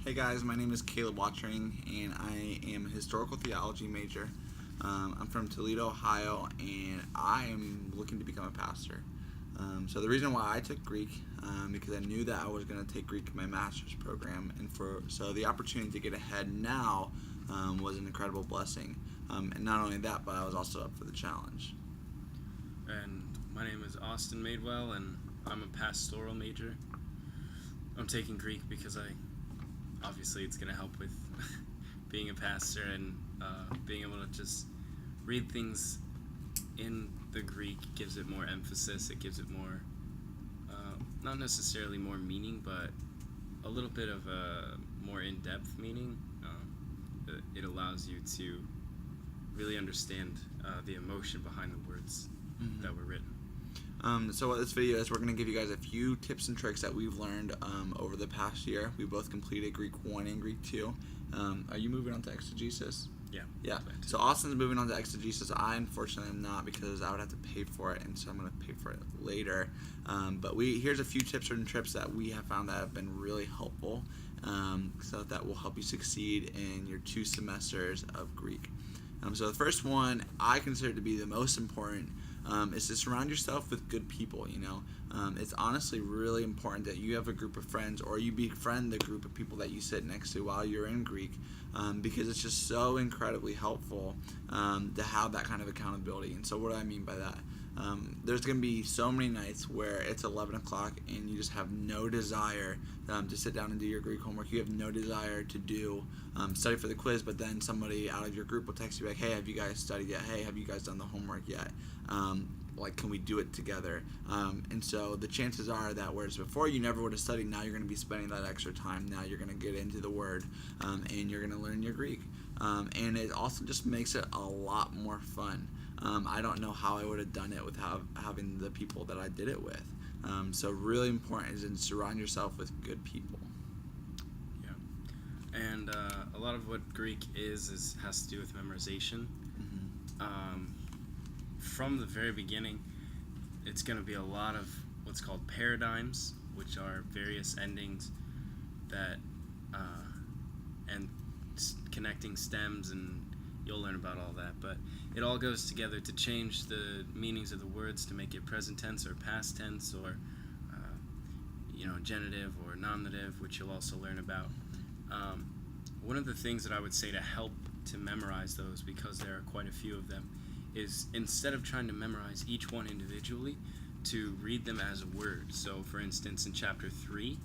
Hey guys, my name is Caleb Wotring, and I am a historical theology major. I'm from Toledo, Ohio, and I am looking to become a pastor. So the reason why I took Greek, because I knew that I was going to take Greek in my master's program, and so the opportunity to get ahead now was an incredible blessing. And not only that, but I was also up for the challenge. And my name is Austin Madwell, and I'm a pastoral major. I'm taking Greek because obviously it's going to help with being a pastor and being able to just read things in the Greek gives it more emphasis. It gives it more, not necessarily more meaning, but a little bit of a more in-depth meaning. It allows you to really understand the emotion behind the words that were written. So what this video is, we're going to give you guys a few tips and tricks that we've learned over the past year. We both completed Greek 1 and Greek 2. Are you moving on to exegesis? Yeah. So Austin's moving on to exegesis. I unfortunately am not, because I would have to pay for it, and so I'm going to pay for it later. But here's a few tips and tricks that we have found that have been really helpful, so that will help you succeed in your 2 semesters of Greek. So the first one I consider to be the most important is to surround yourself with good people. It's honestly really important that you have a group of friends, or you befriend the group of people that you sit next to while you're in Greek, because it's just so incredibly helpful to have that kind of accountability. And so what do I mean by that? There's going to be so many nights where it's 11 o'clock and you just have no desire to sit down and do your Greek homework. You have no desire to study for the quiz, but then somebody out of your group will text you like, hey, have you guys studied yet? Hey, have you guys done the homework yet? Can we do it together? And so the chances are that whereas before you never would have studied, now you're going to be spending that extra time. Now you're going to get into the Word, and you're going to learn your Greek. And it also just makes it a lot more fun. I don't know how I would have done it without having the people that I did it with. So really important is to surround yourself with good people. Yeah. And a lot of what Greek has to do with memorization. From the very beginning, it's going to be a lot of what's called paradigms, which are various endings that and connecting stems, and you'll learn about all that. But it all goes together to change the meanings of the words to make it present tense or past tense, or genitive or nominative, which you'll also learn about. One of the things that I would say to help to memorize those, because there are quite a few of them, is instead of trying to memorize each one individually, to read them as a word. So for instance, in chapter 3,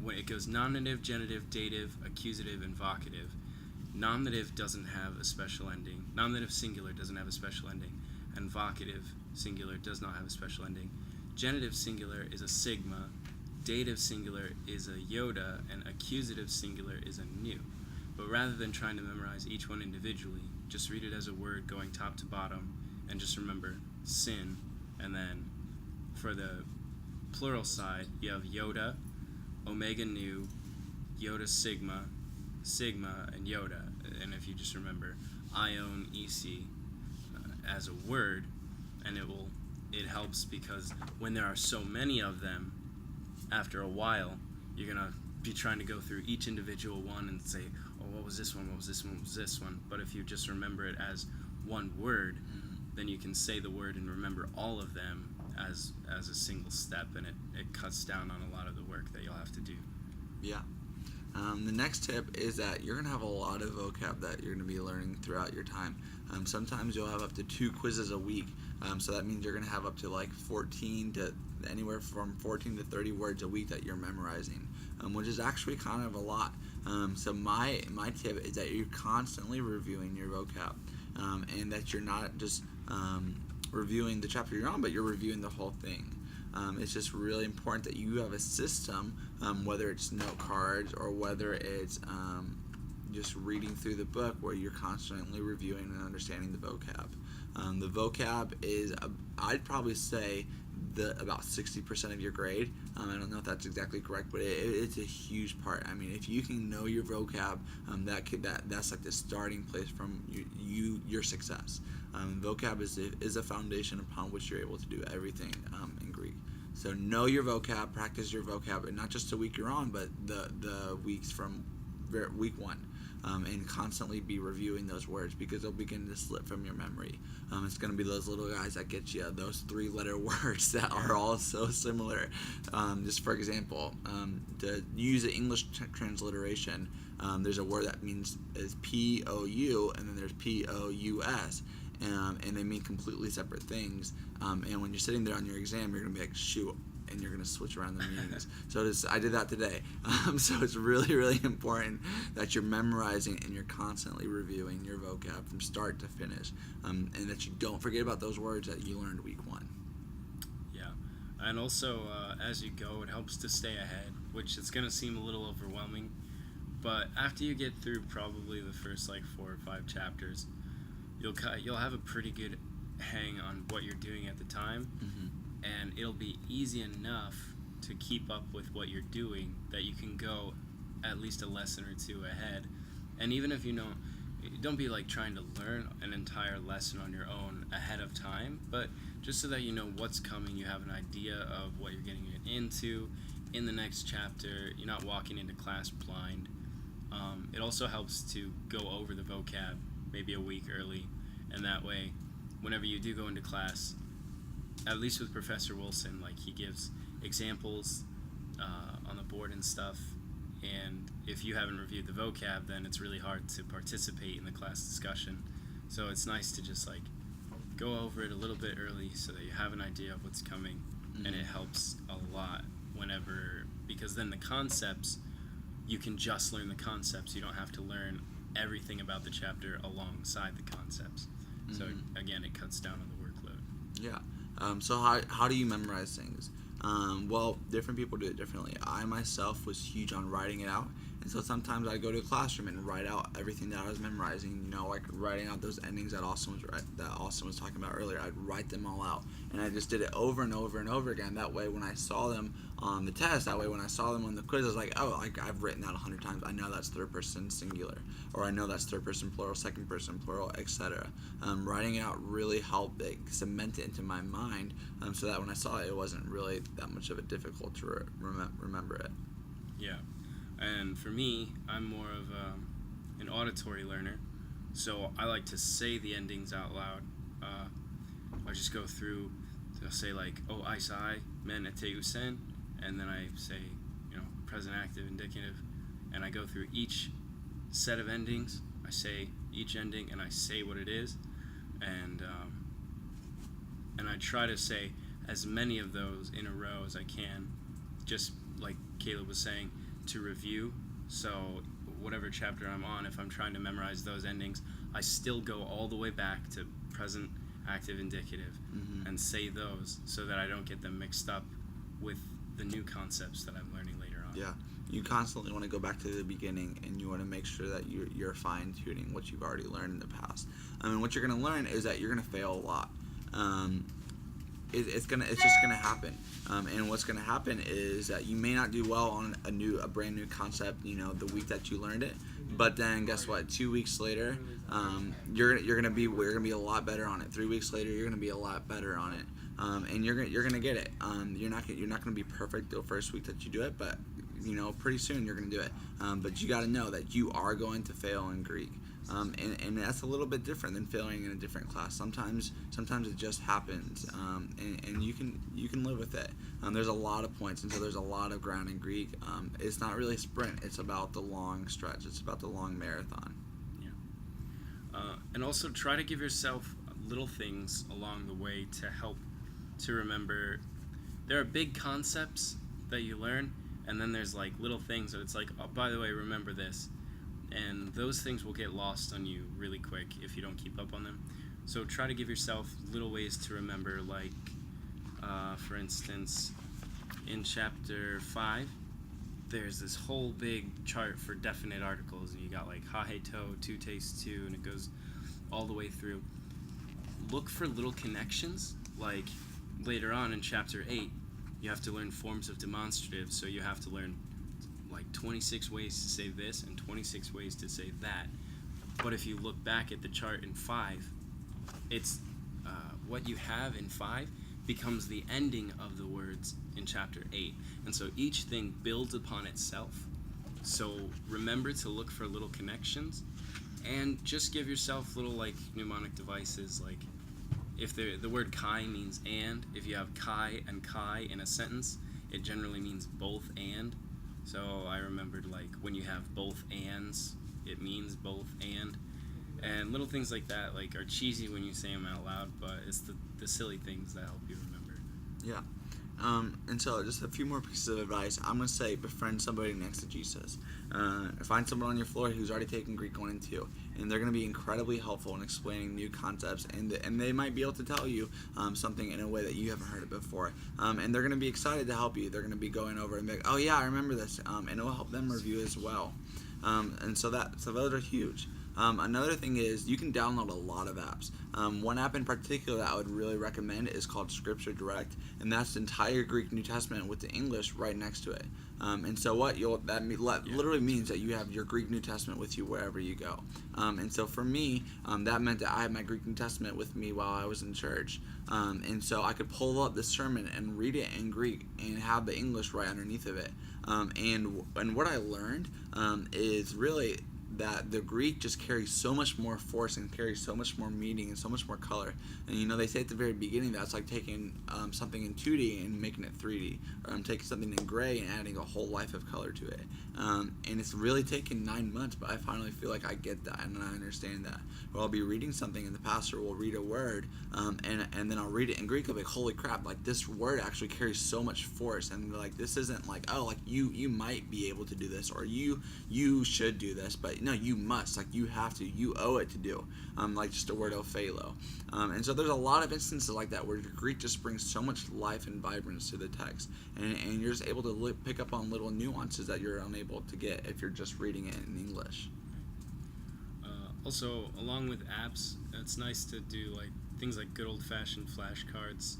when it goes nominative, genitive, dative, accusative, and vocative. Nominative doesn't have a special ending. Nominative singular doesn't have a special ending, and vocative singular does not have a special ending. Genitive singular is a sigma, dative singular is a iota, and accusative singular is a nu. But rather than trying to memorize each one individually, just read it as a word going top to bottom, and just remember sin. And then for the plural side, you have iota, omega nu, iota sigma, sigma, and iota. And if you just remember ion, ec as a word, and it helps, because when there are so many of them, after a while, you're going to be trying to go through each individual one and say, oh, what was this one, what was this one, what was this one? But if you just remember it as one word, then you can say the word and remember all of them as a single step, and it cuts down on a lot of the work that you'll have to do. Yeah. The next tip is that you're going to have a lot of vocab that you're going to be learning throughout your time. Sometimes you'll have up to 2 quizzes a week, so that means you're going to have up to anywhere from 14 to 30 words a week that you're memorizing, which is actually kind of a lot. So my tip is that you're constantly reviewing your vocab, and that you're not just reviewing the chapter you're on, but you're reviewing the whole thing. It's just really important that you have a system, whether it's note cards or whether it's just reading through the book, where you're constantly reviewing and understanding the vocab. The vocab is, I'd probably say, about 60% of your grade. I don't know if that's exactly correct, but it's a huge part. I mean, if you can know your vocab, that's like the starting place from your success. Vocab is a foundation upon which you're able to do everything in Greek. So know your vocab, practice your vocab, and not just the week you're on, but the weeks from week 1. And constantly be reviewing those words because they'll begin to slip from your memory. It's going to be those little guys that get you those 3-letter words that are all so similar. Just for example, to use the English transliteration, there's a word that is P-O-U, and then there's P-O-U-S. And they mean completely separate things. And when you're sitting there on your exam, you're going to be like, shoot, and you're going to switch around the meanings. So I did that today. So it's really, really important that you're memorizing and you're constantly reviewing your vocab from start to finish, and that you don't forget about those words that you learned week 1. Yeah, and also as you go, it helps to stay ahead, which is going to seem a little overwhelming, but after you get through probably the first 4 or 5 chapters, you'll have a pretty good hang on what you're doing at the time. Mm-hmm. And it'll be easy enough to keep up with what you're doing that you can go at least a lesson or 2 ahead. And even if don't be trying to learn an entire lesson on your own ahead of time, but just so that you know what's coming, you have an idea of what you're getting into in the next chapter. You're not walking into class blind. It also helps to go over the vocab maybe a week early, and that way, whenever you do go into class, at least with Professor Wilson, he gives examples on the board and stuff, and if you haven't reviewed the vocab, then it's really hard to participate in the class discussion. So it's nice to just go over it a little bit early so that you have an idea of what's coming, and it helps a lot because then the concepts, you can just learn the concepts. You don't have to learn everything about the chapter alongside the concepts. So again, it cuts down on the workload. Yeah. So how do you memorize things? Well, different people do it differently. I myself was huge on writing it out, and so sometimes I'd go to a classroom and write out everything that I was memorizing. Writing out those endings that Austin was talking about earlier. I'd write them all out, and I just did it over and over and over again. That way, when I saw them on the test, when I saw them on the quiz, I was like, oh, I've written that 100 times. I know that's third person singular, or I know that's third person plural, second person plural, etc. Writing it out really helped cement it into my mind, so that when I saw it, it wasn't really that much of a difficult to remember it. Yeah, and for me, I'm more of an auditory learner, so I like to say the endings out loud. I just go through, I'll say oh, I, men, ete, usen, and then I say, present active, indicative, and I go through each set of endings. I say each ending, and I say what it is, and I try to say as many of those in a row as I can, just like Caleb was saying, to review. So whatever chapter I'm on, if I'm trying to memorize those endings, I still go all the way back to present active, indicative, and say those so that I don't get them mixed up with the new concepts that I'm learning later on. Yeah, you constantly want to go back to the beginning, and you want to make sure that you're fine-tuning what you've already learned in the past. What you're going to learn is that you're going to fail a lot. It's just gonna happen, and what's gonna happen is that you may not do well on a brand new concept, the week that you learned it, but then guess what? 2 weeks later, we're gonna be a lot better on it. 3 weeks later, you're gonna be a lot better on it, and you're gonna get it. You're not gonna be perfect the first week that you do it, but pretty soon you're gonna do it. But you got to know that you are going to fail in Greek. And that's a little bit different than failing in a different class. Sometimes it just happens, and you can live with it. There's a lot of points, and so there's a lot of ground in Greek. It's not really a sprint. It's about the long stretch. It's about the long marathon. Yeah. And also try to give yourself little things along the way to help to remember. There are big concepts that you learn, and then there's little things that it's oh, by the way, remember this. And those things will get lost on you really quick if you don't keep up on them. So try to give yourself little ways to remember, for instance, in chapter 5, there's this whole big chart for definite articles, and you got ha, he, to, tu, taste, tu, and it goes all the way through. Look for little connections, later on in chapter 8, you have to learn forms of demonstrative, so you have to learn 26 ways to say this and 26 ways to say that. But if you look back at the chart in 5, it's what you have in 5 becomes the ending of the words in chapter 8. And so each thing builds upon itself. So remember to look for little connections, and just give yourself little like mnemonic devices. Like if the word kai means and, if you have kai and kai in a sentence, it generally means both and. So I remembered like when you have both ands, it means both and little things like that like are cheesy when you say them out loud, but it's the silly things that help you remember. Yeah. And so just a few more pieces of advice. I'm going to say befriend somebody next to Jesus. Find someone on your floor who's already taken Greek 1 and 2, and they're going to be incredibly helpful in explaining new concepts, and they might be able to tell you something in a way that you haven't heard it before. And they're going to be excited to help you. They're going to be going over and be like, oh yeah, I remember this, and it will help them review as well. And so those are huge. Another thing is you can download a lot of apps. One app in particular that I would really recommend is called Scripture Direct, and that's the entire Greek New Testament with the English right next to it. And so literally means that you have your Greek New Testament with you wherever you go. And so for me, that meant that I had my Greek New Testament with me while I was in church. And so I could pull up the sermon and read it in Greek and have the English right underneath of it. And what I learned is really that the Greek just carries so much more force and carries so much more meaning and so much more color. And they say at the very beginning that it's like taking something in 2D and making it 3D, or taking something in gray and adding a whole life of color to it. And it's really taken 9 months, but I finally feel like I get that and I understand that. Or I'll be reading something and the pastor will read a word, and then I'll read it in Greek. I'll be like, holy crap, like this word actually carries so much force, and like this isn't like, oh, like you might be able to do this, or you should do this, but no, you must, like you have to, you owe it to do, like just a word ophelo. And so there's a lot of instances like that where Greek just brings so much life and vibrance to the text, and you're just able to pick up on little nuances that you're unable to get if you're just reading it in English. Also, along with apps, it's nice to do like things like good old-fashioned flashcards.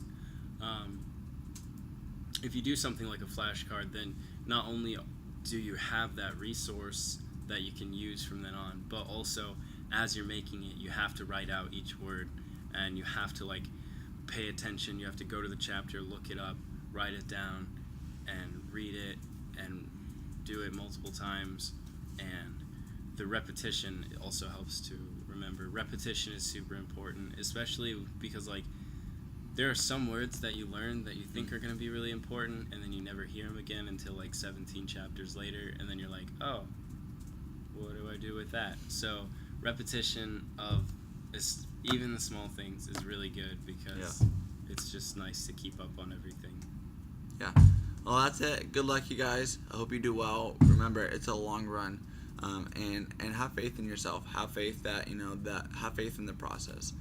If you do something like a flashcard, then not only do you have that resource that you can use from then on, but also as you're making it, you have to write out each word, and you have to like pay attention. You have to go to the chapter, look it up, write it down, and read it, and do it multiple times. And the repetition also helps to remember. Repetition is super important, especially because like there are some words that you learn that you think are going to be really important, and then you never hear them again until like 17 chapters later, and then you're like, oh, what do I do with that? So repetition of even the small things is really good, because it's just nice to keep up on everything. Yeah. Well, that's it. Good luck, you guys. I hope you do well. Remember, it's a long run, and have faith in yourself. Have faith that have faith in the process.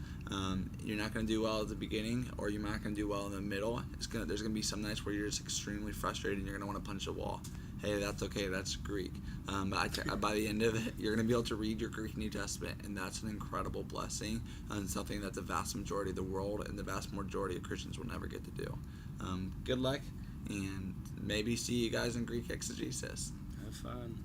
You're not going to do well at the beginning, or you're not going to do well in the middle. There's going to be some nights where you're just extremely frustrated and you're going to want to punch a wall. Hey, that's okay. That's Greek. But by the end of it, you're going to be able to read your Greek New Testament, and that's an incredible blessing, and something that the vast majority of the world and the vast majority of Christians will never get to do. Good luck, and maybe see you guys in Greek exegesis. Have fun.